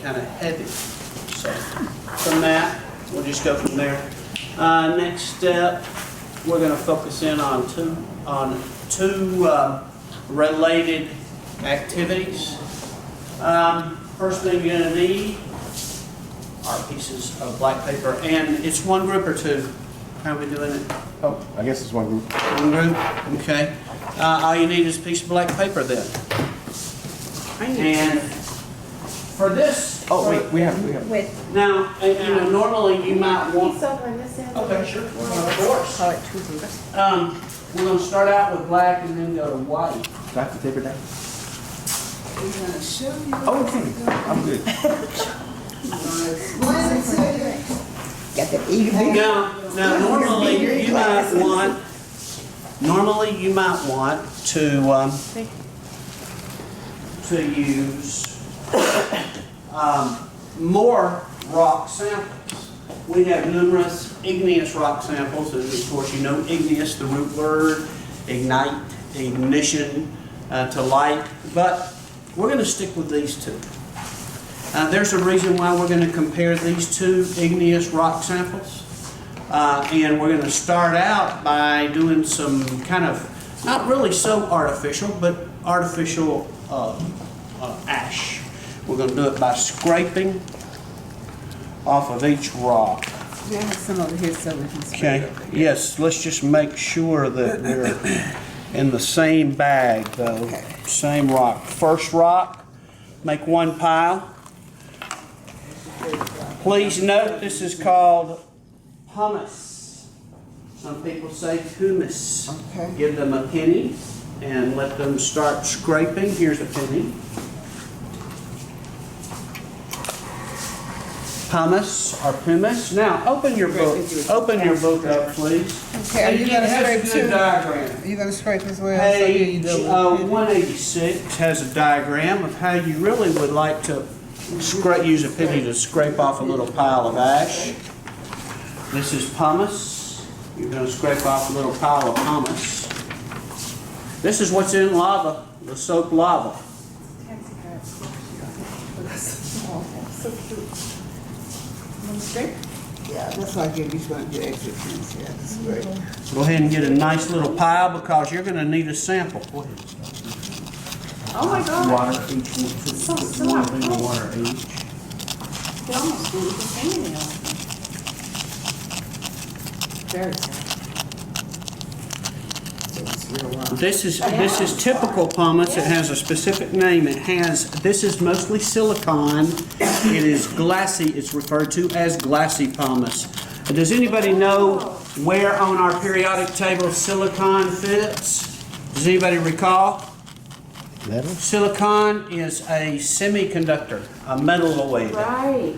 kind of heavy. So from that, we'll just go from there. Next step, we're going to focus in on two related activities. First thing you're going to need are pieces of black paper, and it's one group or two. How are we doing it? Oh, I guess it's one group. One group? Okay. All you need is a piece of black paper then. And for this... Oh, wait, we have. Wait. Now, normally you might want... Okay, sure. Of course. Call it two groups. We're going to start out with black and then go to white. Do I have to tape it down? We're gonna show you. Oh, okay. I'm good. Got that eager. Now normally you might want to use more rock samples. We have numerous igneous rock samples, and of course you know igneous, the root word, ignite, ignition, to light, but we're going to stick with these two. There's a reason why we're going to compare these two igneous rock samples. And we're going to start out by doing some kind of, not really so artificial, but artificial ash. We're going to do it by scraping off of each rock. We have some over here so we can spray Okay, yes, let's just make sure that we're in the same bag though. Okay. Same rock. First rock, make one pile. Please note this is called pumice. Some people say pumice. Okay. Give them a penny and let them start scraping. Here's a penny. Pumice or pumice. Now open your book. Open your book up, please. Okay, are you gonna scrape too? too? Diagram. Are you gonna scrape as well? Page 186 has a diagram of how you really would like to use a penny to scrape off a little pile of ash. This is pumice. You're going to scrape off a little pile of pumice. This is what's in lava, the soap lava. Yeah, that's why I gave you one of your extra pins. Yeah, that's great. Go ahead and get a nice little pile because you're going to need a sample. Go ahead. Oh my God. Water each So one. soft. One water each. You almost didn't put fingernail on it. Very soft. This is typical pumice. It has a specific name. This is mostly silicon. It is glassy. It's referred to as glassy pumice. Does anybody know where on our periodic table silicon fits? Does anybody recall? Metal? Silicon is a semiconductor, a metalloid. Right.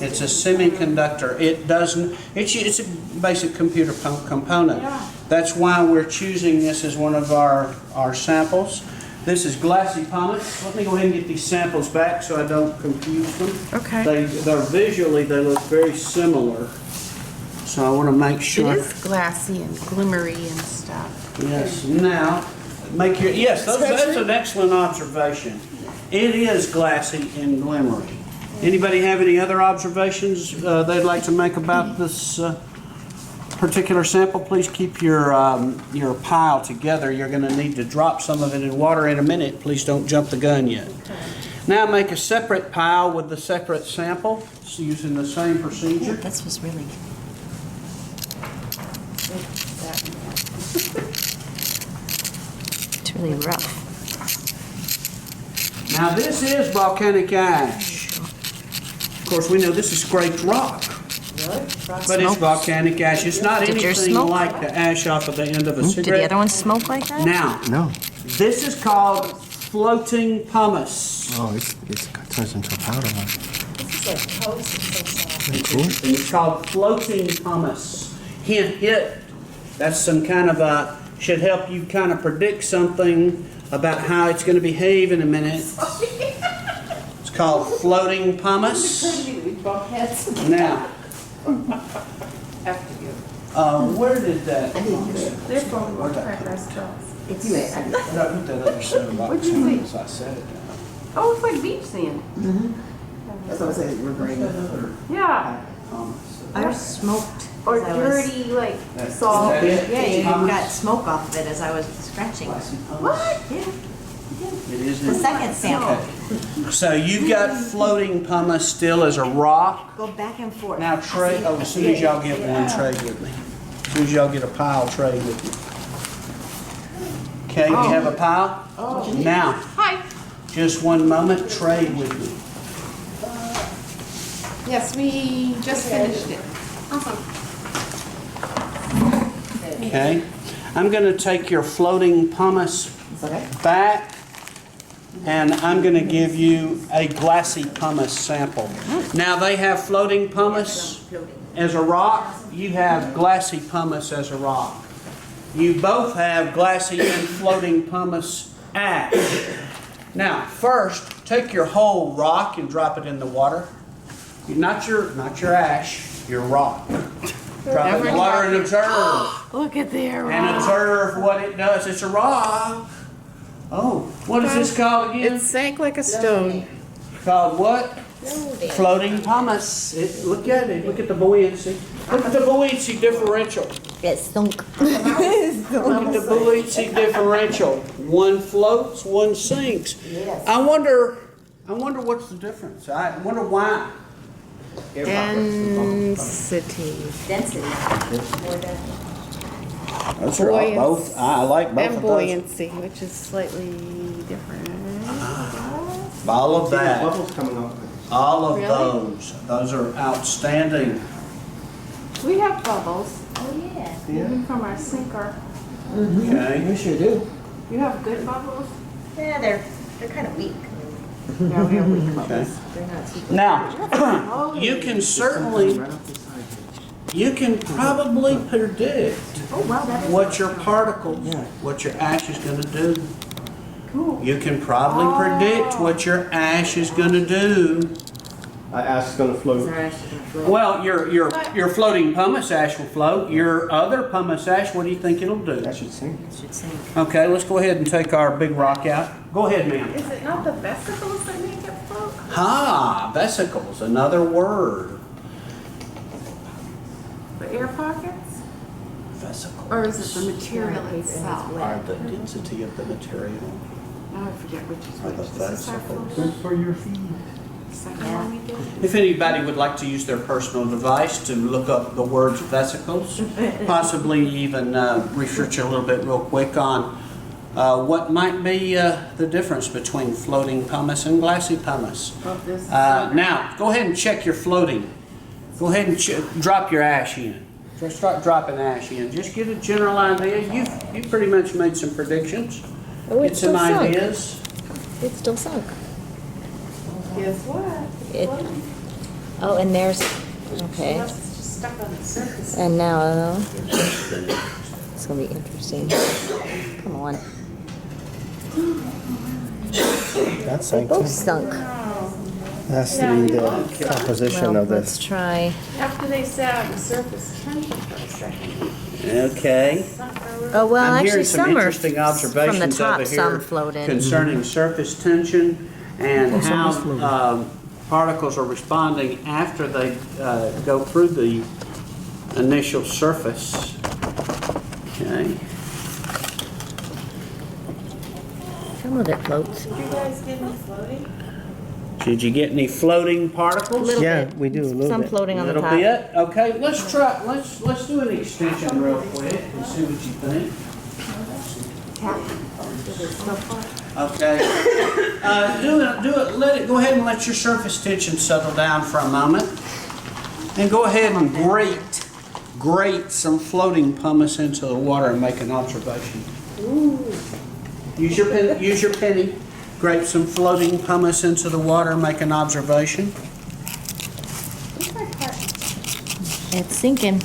It's a semiconductor. It doesn't. It's a basic computer component. Yeah. That's why we're choosing this as one of our samples. This is glassy pumice. Let me go ahead and get these samples back so I don't confuse them. Okay. They're visually they look very similar. So I want to make sure. It is glassy and glimmery and stuff. Yes. Now, that's an excellent observation. It is glassy and glimmery. Anybody have any other observations they'd like to make about this particular sample? Please keep your pile together. You're going to need to drop some of it in water in a minute. Please don't jump the gun yet. Now make a separate pile with the separate sample using the same procedure. This was really It's really rough. Now this is volcanic ash. Of course, we know this is scraped rock, but it's volcanic ash. It's not Did yours anything smoke? like the ash off of the end of a Did the cigarette. other one smoke like that? Now, No. this is called floating pumice. Oh, it turns into a powder. Huh? This is like toast. It's so soft. Cool. It's called floating pumice. Hint, that's some kind of a, should help you kind of predict something about how it's going to behave in a minute. It's called floating pumice. Now, After you. where did that? They're from crackers. If you had, I put that other set of rock What'd you samples. I set it down. Oh, it's like beach sand. That's what I said, we're bringing. Yeah, Ours smoked. or as I was- dirty, like, Is salt. that it? Yeah, you Thomas? got smoke off of it as I was scratching. What? Yeah, It is the in- second sample. So you've got floating pumice still as a rock. Go back and forth. Now trade, oh, as soon as y'all get one, trade with me. As soon as y'all get a pile, trade with me. Okay, you have a pile? Now, Hi. just one moment, trade with me. Yes, we just finished it. Awesome. Okay, I'm gonna take your floating pumice back, and I'm gonna give you a glassy pumice sample. Now, they have floating pumice as a rock, you have glassy pumice as a rock. You both have glassy and floating pumice ash. Now, first, take your whole rock and drop it in the water. Not your ash, your rock. Drop it in the water and observe. Look at there. And observe what it does. It's a rock. Oh, what is this called again? It sank like a stone. Called what? Floating pumice. Look at it. Look at the buoyancy. Look at the buoyancy differential. It stunk. Look at the buoyancy differential. One floats, one sinks. I wonder what's the difference. I wonder why. Density. Density. More than. Those are all both. I like both And of those. buoyancy, which is slightly different. All of that. Bubbles coming off. All of Really? those are outstanding. We have bubbles, Oh, yeah. even from our sinker. Okay. You sure do. You have good bubbles? Yeah, they're kind of weak. Yeah, we have weak Okay. bubbles. They're not super. Now, you can certainly, you can probably predict Oh, wow, that is. what your particles, what your ash is going to do. Cool. You can probably predict what your ash is going to do. Ash is gonna float. Our ash is gonna float. Well, your floating pumice ash will float. Your other pumice ash, what do you think it'll do? That should sink. It should sink. Okay, let's go ahead and take our big rock out. Go ahead, ma'am. Is it not the vesicles that make it float? Ah, vesicles, another word. The air pockets? Vesicles. Or is it the material itself? Are the density of the material. Now I forget which is Are the which. Is this our vesicles. first? For your feet. Second one we did? If anybody would like to use their personal device to look up the words vesicles, possibly even research a little bit real quick on what might be the difference between floating pumice and glassy pumice. Oh, this. Now, go ahead and check your floating. Go ahead and drop your ash in. Just start dropping ash in. Just get a general idea. You've pretty much made some predictions. Oh, Get it's some still sunk. ideas. It's still sunk. Guess what? It, oh, and there's, okay. It's just stuck on the surface. And now, it's gonna be interesting. Come on. That's They both sank. sunk. Has to be the composition Well, of let's this. try. After they sat on the surface tension for a second. Okay. Sunk over. Oh, well, I'm actually, hearing some some are interesting from the observations top, over some here floated. concerning surface tension and how particles are responding after they go through the initial surface. Okay. Some of it floats. Did you guys get any floating? Did you get any floating particles? Little Yeah, bit. we do, a little Some bit. floating on the Little top. bit. Okay, let's try. Let's do an extension real quick and see what you think. Okay. Do it. Let it go ahead and let your surface tension settle down for a moment, and go ahead and grate some floating pumice into the water and make an observation. Use your pen. Use your penny. Grate some floating pumice into the water and make an observation. It's sinking.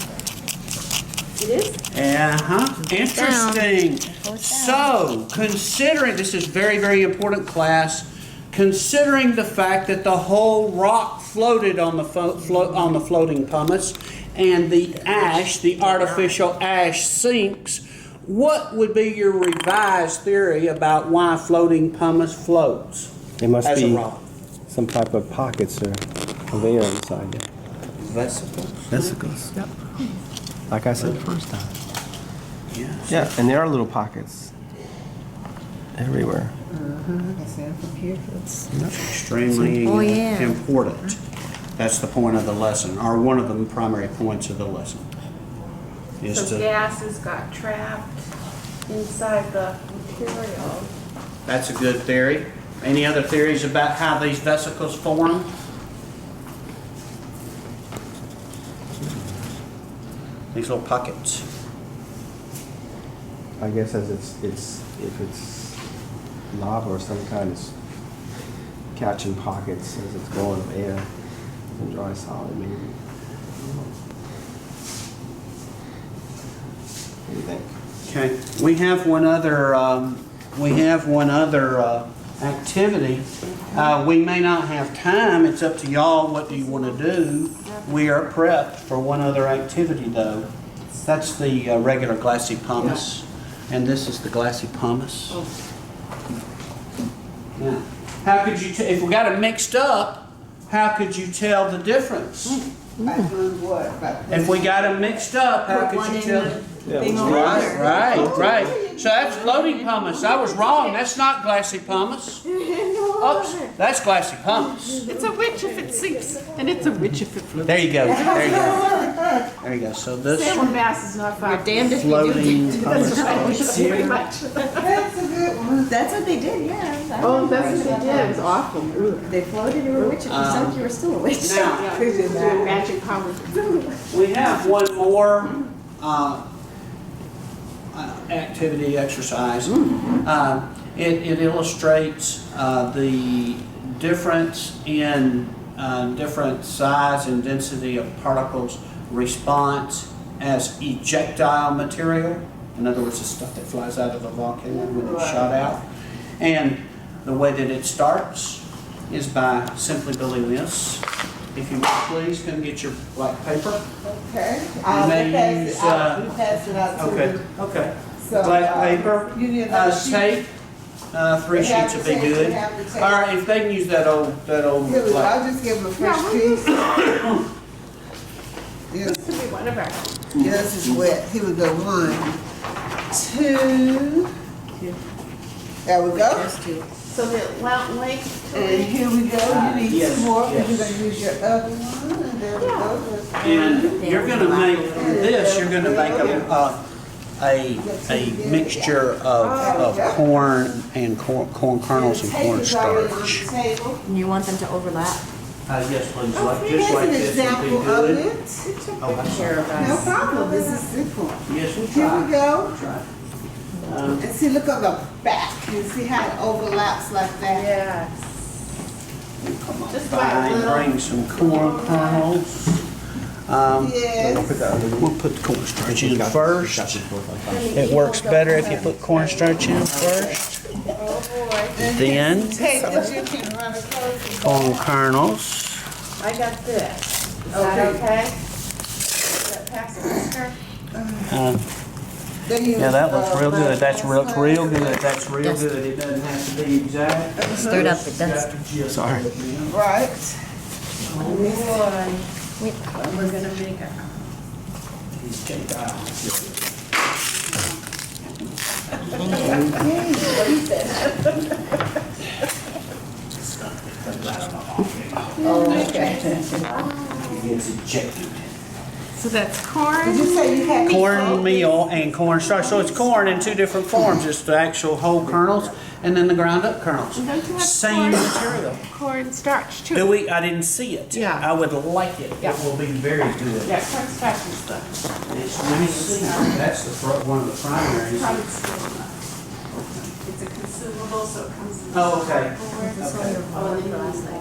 It is? Interesting. So, considering, this is very, very important class, considering the fact that the whole rock floated on the floating pumice and the ash, the artificial ash sinks, what would be your revised theory about why floating pumice floats It must as a be rock? some type of pockets or conveyor inside there. Vesicles? Vesicles. Yep. Like I said the first time. Yes. Yeah, and there are little pockets everywhere. I said from here. That's extremely Oh, yeah. important. That's the point of the lesson, or one of the primary points of the lesson. Is So to, gases got trapped inside the material. that's a good theory. Any other theories about how these vesicles form? These little pockets. I guess as if it's lava or some kind, it's catching pockets as it's going of air and dry solid maybe. What do you think? Okay, we have one other, activity. We may not have time, it's up to y'all, what do you want to do? We are prepped for one other activity though. That's the regular glassy pumice, and this is the glassy pumice. Now, how could you, if we got it mixed up, how could you tell the difference? By doing what? By If we got them mixed up, how could you tell? Right. So that's floating pumice. I was wrong. That's not glassy pumice. Oops, that's glassy pumice. It's a witch if it sinks, and it's a witch if it floats. There you go. There you go. So this Salmon bass is not fun. You're damned if you do. floating pumice. Pretty much. That's a good one. That's what they did, yeah. Oh, that's what they did. It was awful. They floated, you were a witch. If you sunk, you were still a witch. Now, Yeah, doing magic powers. we have one more activity exercise. It illustrates the difference in different size and density of particles response as ejectile material. In other words, the stuff that flies out of a volcano when it's shot out. And the way that it starts is by simply building this. If you would please, come get your black paper. Okay. You may use, We pass it out to Okay, the. okay. So, Black paper, you need another sheet? tape, 3 sheets would be good. All right, if they can use that old Here we go. black. I'll just give him a fresh piece. Yes, This could be one of our. this is wet. Here we go. 1, 2. There we go. So the length. And here we go. You need Yes, some more. yes. You're gonna use your other one. And there we go. There's one. And you're gonna make, from this, you're gonna make a mixture of corn and corn kernels and The tape is already on cornstarch. the table. And you want them to overlap? Yes, please, Okay, just like here's an this would be example of good. it. Oh, I'm Care sorry. of No us. problem. This is simple. Yes, we'll Here we try. go. Try. And see, look on the back. You see how it overlaps like that? Yes. Just like a Fine, little. bring some corn kernels. Yes. We'll put the cornstarch in first. It works better if you put cornstarch in first. Oh, boy. Then Tape that you can run across. corn kernels. I got this. Is that okay? Is that past the Uh, Then you, Yeah, that looks real good. That's real good. That's real Dust. good. It doesn't have to be exact. Stirred up the dust. Sorry. Right. Oh, boy. We're gonna make a. It's ejected. So that's corn. Did you say you had? Cornmeal and cornstarch. So it's corn in two different forms. It's the actual whole kernels and then the ground up kernels. Don't you have Same corn? material. Corn starch too. Do we? I didn't see it. Yeah. I would like it. Yeah. It will be very good. Yeah, corn starch is the. It's nice. That's the one of the primaries. Probably still not. It's a consumable, so it comes in. Oh, okay. Oh, and then last night.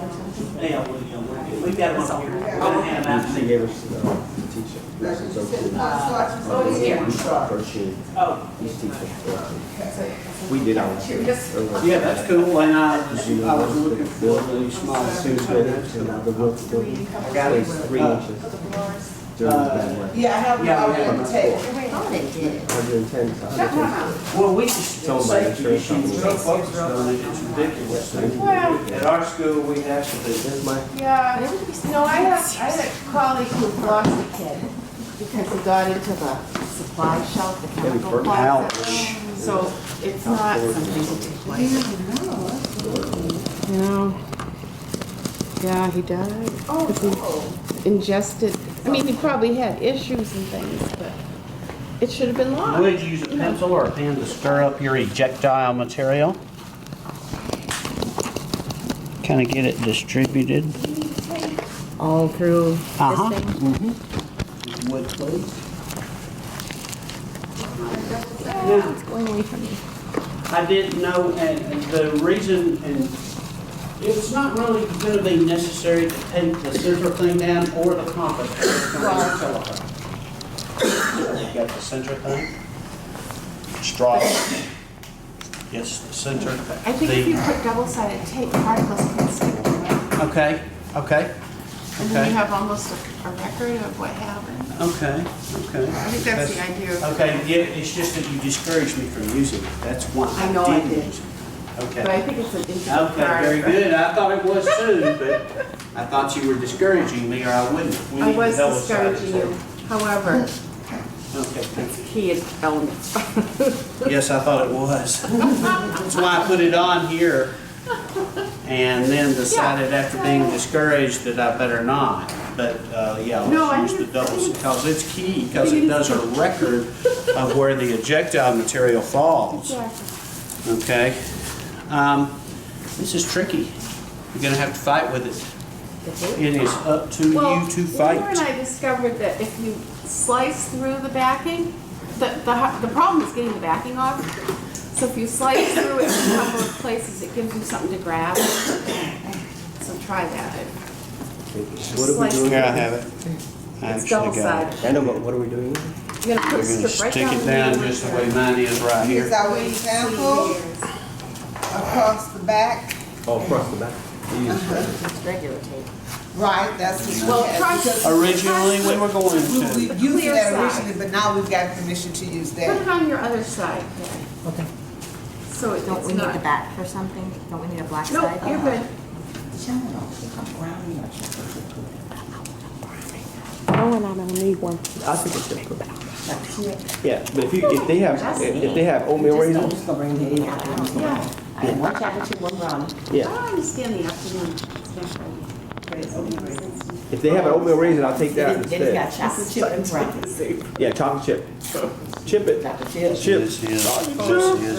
Yeah, we got one here. We're gonna hand out She the. gave us the teacher. Oh, it's here. First year, Oh, each teacher. We did ours. yeah, that's cool. And I was looking for the small Two suits. minutes and now the roof. I got it. 3 inches. stirred that way. Yeah, I have Yeah, already yeah. on the table. I thought it did. 110. Well, we just, Told my safety insurance issues company. so focused on it, it's ridiculous. Well, At our school, we have to do. That's my. yeah, no, I had a colleague who lost a kid because he got into the supply shelf, the chemical burnt closet. Ouch. So it's not something to take lightly. No. Yeah, he died. Oh, Ingested, I mean, he probably had issues and things, but it should have been locked. Would you use a pencil or a pen to stir up your ejectile material? Kind of get it distributed. All through Uh-huh. this thing? Mm-hmm. Wood, please. Now, It's going away from me. I didn't know, and the reason, and it's not really gonna be necessary to take the center thing down or the compass. It's gonna be telephone. You got the center thing? Straw. Yes, the center. I think if you put double-sided tape, particles can stick to it. Okay, okay, And then you okay, have almost a record of what happened. okay, okay. I think that's the idea of. Okay, yeah, it's just that you discouraged me from using it, that's why I know I didn't did. use it. But Okay. I think it's an integral part. Okay, very good. I thought it was too, but I thought you were discouraging me or I wouldn't. We I need was to double-sided discouraging you, tape. however, Okay, thank it's key elements. you. Yes, I thought it was. That's why I put it on here and then decided after being discouraged that I better not. But, yeah, No, I let's use the think double, it's- because it's key, because it does a record of where the ejectile material falls. Exactly. Okay? This is tricky. You're gonna have to fight with it. It is up to Well, you to Laura and fight. I discovered that if you slice through the backing, the problem is getting the backing off. So if you slice through it in a couple of places, it gives you something to grab. So try that. What are we doing? Here, I have it. I It's actually got it. double-sided. I know, but what are we doing? You're gonna put a We're gonna strip right stick down it the down middle just the right way mine is right Here's here. our example across the back. Oh, across the back. It's regular tape. Right, that's what Well, we had. try- Because Originally, we were going we to. used Clear that side. originally, but now we've got permission to use Put that. it on your other side. Okay. So it's Don't we need the not. back for something? Don't we need a black No, side? you're good. Oh, and I don't need one. I think it's just good. Yeah, but if they have oatmeal raisins, Yeah. One chocolate, one brownie. I yeah. don't understand the afternoon. If they have an oatmeal raisin, I'll take that Then it's got instead. chocolate chip and brownie. Yeah, chocolate chip. Chip it. Chocolate chip. Chip. This is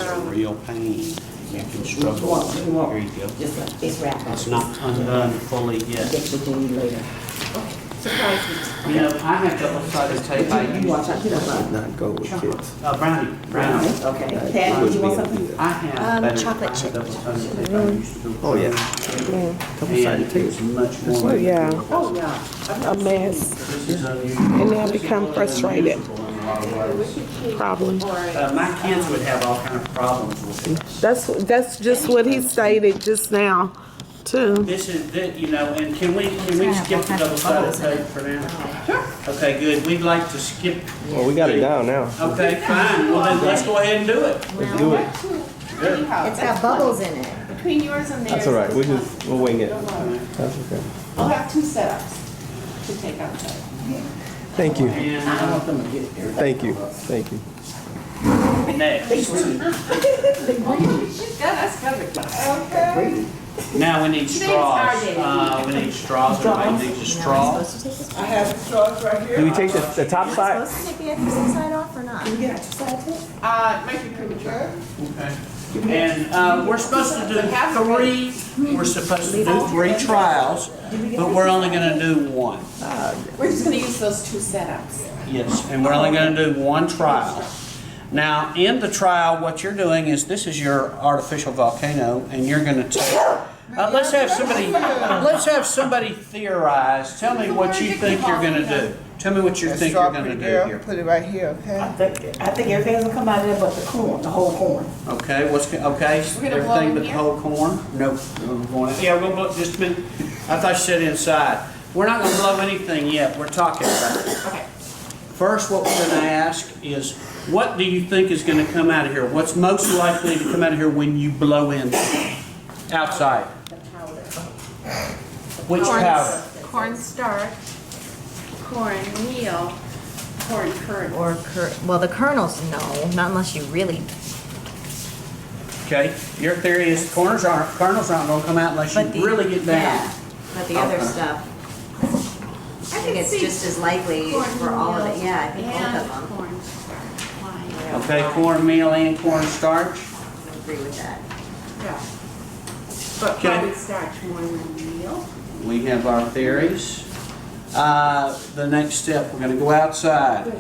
a real pain. You can struggle. Here you go. Just like, it's wrapped. It's not undone fully yet. That's what you need later. Surprise me. You know, I have double-sided tape. I You want use, chocolate? Not go with kids. brownie. Okay. Tad, did you want something? I have better. chocolate I have chip. double-sided tape. I used to do. Oh, yeah. And Double-sided tape. it's much more. Oh, yeah. Oh, yeah. A mess. This is unusual. And they'll This is become a little frustrated. unusual in a lot of ways. Probably. My kids would have all kind of problems with this. That's just what he stated just now, too. This is, you know, and can we skip the double-sided tape for now? Sure. Okay, good. We'd like to skip. Well, we got it down now. Okay, fine. Well, then let's go ahead and do it. Let's do it. Anyhow, It's got bubbles in it. between yours and theirs. That's all right. We'll wing it. That's okay. I'll have two setups to take outside. Thank you. And Thank you. Thank you. next. Yeah, that's covered. Now we need Today's straws. our day. We need straws. Everybody needs a straw. I have the straws right here. Do we take the top side? Supposed to take the extra side off or not? It might be premature. Okay. And we're supposed to do three trials, but we're only gonna do one. We're just gonna use those two setups. Yes, and we're only gonna do one trial. Now, in the trial, what you're doing is, this is your artificial volcano, and you're gonna take, let's have somebody theorize. Tell me what you think you're gonna do. Tell me what you think you're gonna do here. Put it right here, okay? I think everything's gonna come out of there but the corn, the whole corn. Okay, okay, We're gonna blow everything in but the here? whole corn? Nope. Yeah, we're gonna blow, just a minute. I thought you said inside. we're not gonna blow anything yet, we're talking about it. Okay. First, what we're gonna ask is, what do you think is gonna come out of here? What's most likely to come out of here when you blow in outside? Which powder? Cornstarch, cornmeal, corn kernel. Or well, the kernels, no, not unless you really. Okay, your theory is kernels aren't gonna come out unless But you really get down. Yeah, but the other Okay. stuff, I can think it's see just as likely for all of it. Yeah, I think both of them. Cornstarch. Okay, cornmeal and cornstarch. I agree with that. Yeah. But Okay. probably starch more than meal. We have our theories. The next step, we're gonna go outside.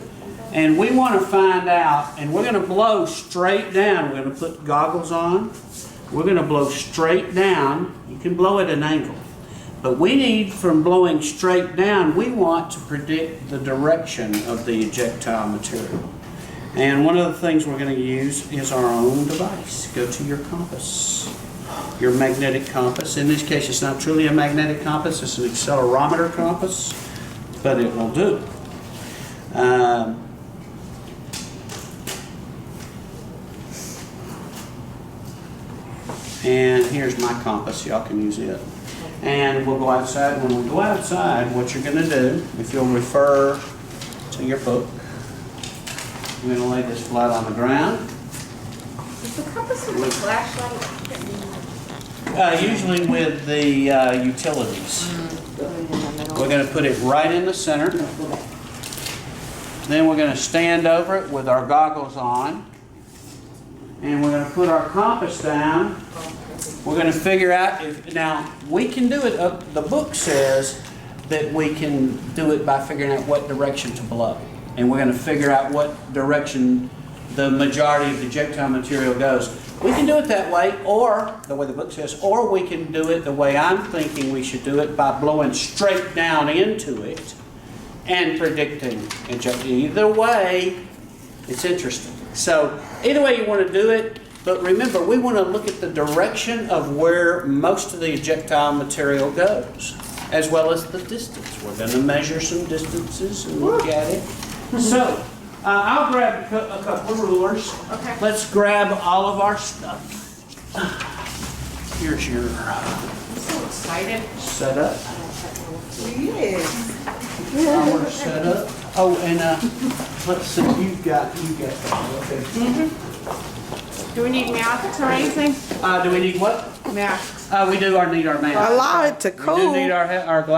And we wanna find out, and we're gonna blow straight down. We're gonna put goggles on. We're gonna blow straight down. You can blow at an angle. But we need, from blowing straight down, we want to predict the direction of the ejectile material. And one of the things we're gonna use is our own device. Go to your compass. Your magnetic compass. In this case, it's not truly a magnetic compass, it's an accelerometer compass, but it will do. And here's my compass, y'all can use it. And we'll go outside. When we go outside, what you're gonna do, if you'll refer to your book, I'm gonna lay this flat on the ground. Is the compass with a flashlight? Usually with the utilities. We're going to put it right in the center. Then we're going to stand over it with our goggles on. And we're going to put our compass down. We're going to figure out if, now we can do it, the book says that we can do it by figuring out what direction to blow. And we're going to figure out what direction the majority of the ejectile material goes. We can do it that way, or the way the book says, or we can do it the way I'm thinking we should do it, by blowing straight down into it and predicting ejection. Either way, it's interesting. So either way you want to do it, but remember, we want to look at the direction of where most of the ejectile material goes, as well as the distance. We're going to measure some distances and look at it. So, I'll grab a couple of rulers. Okay. Let's grab all of our stuff. Here's your I'm so excited. setup. Yes. Our setup. Oh, and let's see, you've got that. Okay. Do we need masks or anything? Do we need what? Masks. We do need our mask. Allow it to We do cool. need our glasses.